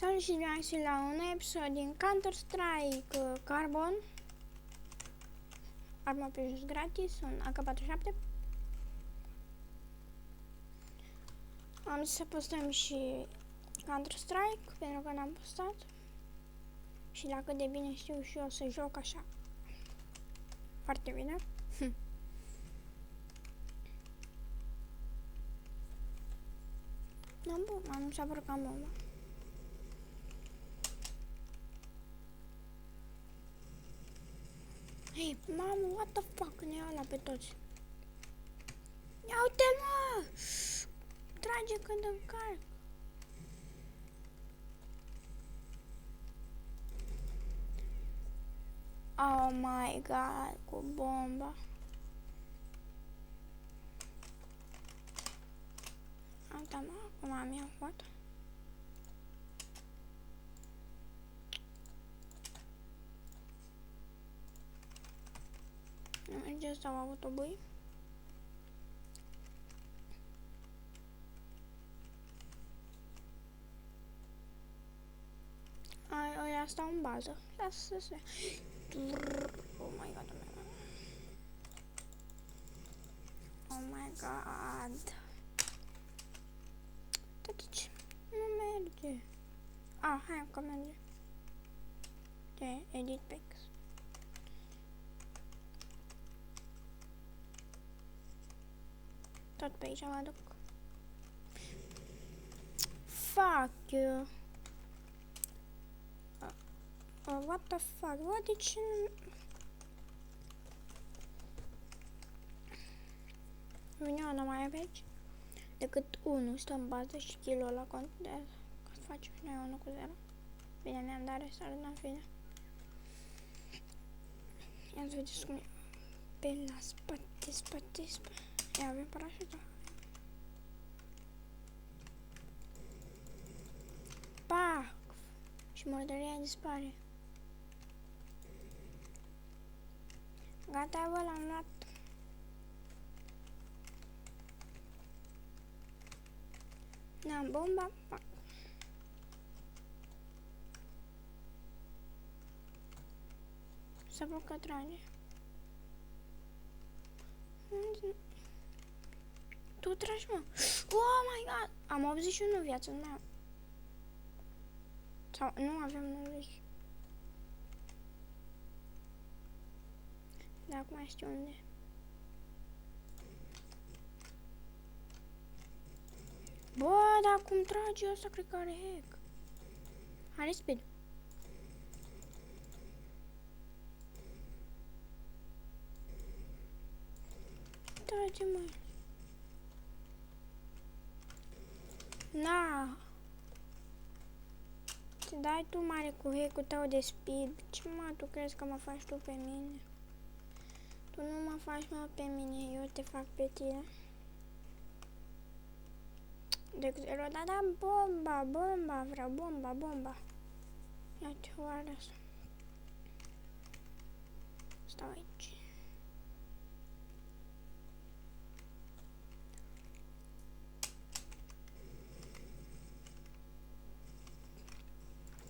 Salut și bine ați venit la un episod din Counter-Strike Carbon. Arma pe jos gratis, un AK-47. Am zis să postăm și Counter-Strike, pentru că n-am postat. Și la cât de bine știu și eu să joc așa. Foarte bine. Nu s-a părut că am bomba. Hei, mamă, what the fuck, ne ia la pe toți. Ia uite, mă! Trage când încarc. Oh my god, cu bomba. Uite, mă, acum am eu foto. Nu merge sau autobui. Ăia stau în bază. Lasă să. Oh my god, oh my god. Tătici, nu merge. Ah, hai că merge. De edit pics. Tot pe aici mă duc. Fuck you. What the fuck? What did you... Vine o mai aici decât 1 stă în bază și kill-ul ăla contează. Că facem și noi 1 cu 0. Bine, mi-am dat restart, dar în fine. Ia să vedeți cum e. Pe la spate. Ia, avem parașută. Pac! Și murdăria dispare. Gata, bă, l-am luat. N-am bomba. Pac. Să văd că trage. Tu tragi, mă. Oh my god! Am 81 viață, nu am. Sau nu avem 90. Dar acum știu unde. Bă, dar cum trage ăsta, cred că are hack. Are speed. Trage, mă. Na. Te dai tu mare cu hack-ul tău de speed. Ce mă, tu crezi că mă faci tu pe mine? Tu nu mă faci, mă, pe mine, eu te fac pe tine. De 0, da, bomba, vreau bomba. Ia-te, oară asta. Stau aici.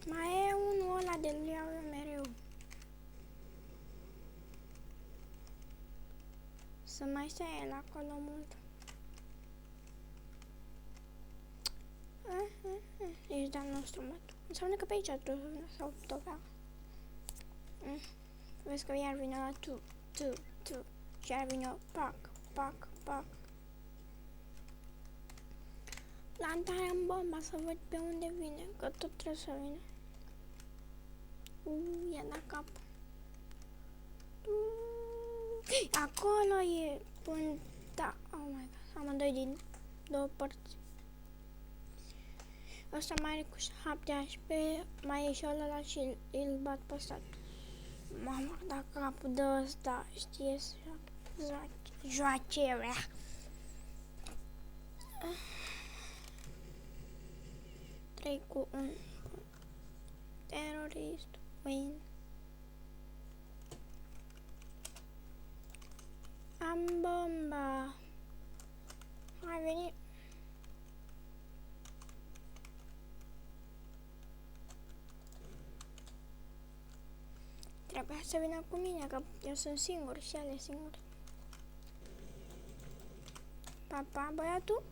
Mai e unul ăla de-l iau eu mereu. Să mai stai el acolo mult. Ești de-al nostru, mă. Înseamnă că pe aici tu sau topea. Vezi că iar vine la tu. Și iar vine pac. Plantarea în bomba să văd pe unde vine, că tot trebuie să vină. I-a dat cap. Acolo e punta. Oh my god, amândoi din două părți. Ăsta mai are cu 7 HP, mai e și ăla și îl bat pe ăsta. Mama, dacă capul de ăsta știe să joace vrea. Trei cu un terorist win. Am bomba. Hai veni. trebuia să vină cu mine, că eu sunt singur și el e singur. Papa, băiatul?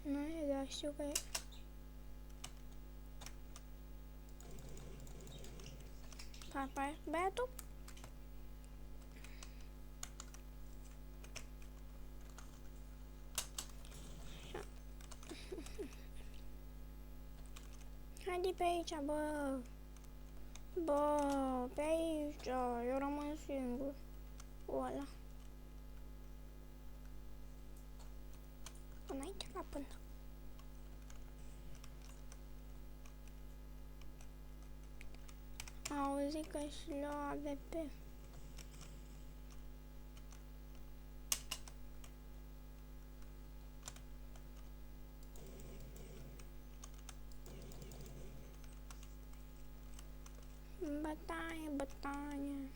Nu e, dar știu că e. Papa, băiatul? Haide pe aici, bă! Bă, pe aici, eu rămân singur. Ăla. Până aici, la până. Auzi că și lua AVP. Bătaie, bătaie.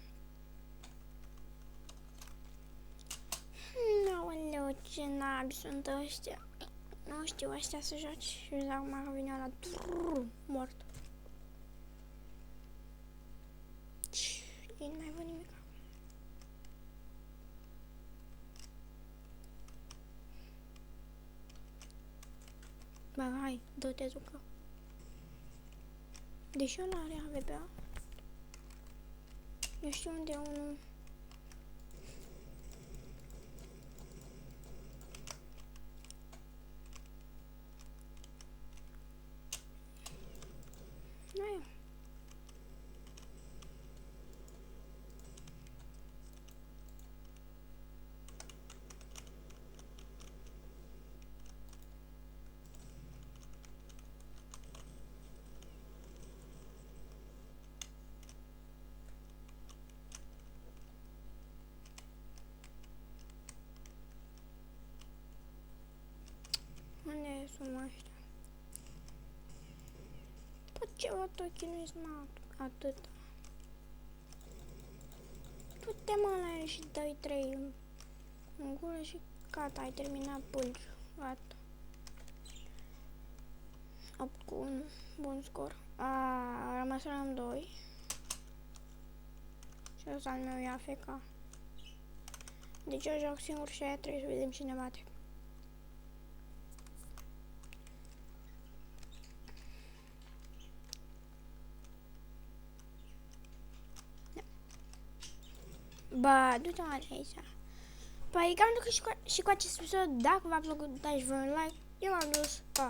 Aoleu, ce nabi sunt ăștia. Nu știu ăștia să joci și acum vine ăla mort. Nu mai văd nimic. Bă, hai, dă-te jucă. Deși ăla are AVP-a. Eu știu unde e unul. Nu e. Unde sunt ăștia? Păi ce otochi nu-i atât. Du-te mă la el și dă-i 3 în gură și gata, ai terminat pulgi. Gata. 8 cu 1. Bun scor. A rămas în 2. Și ăsta al meu e AFK. Deci eu joc singur și aia trebuie să vedem cine bate. Bă, du-te mă de aici. Păi cam că și cu acest episod, dacă v-a plăcut, dați-vă un like. Eu m-am dus. Pa!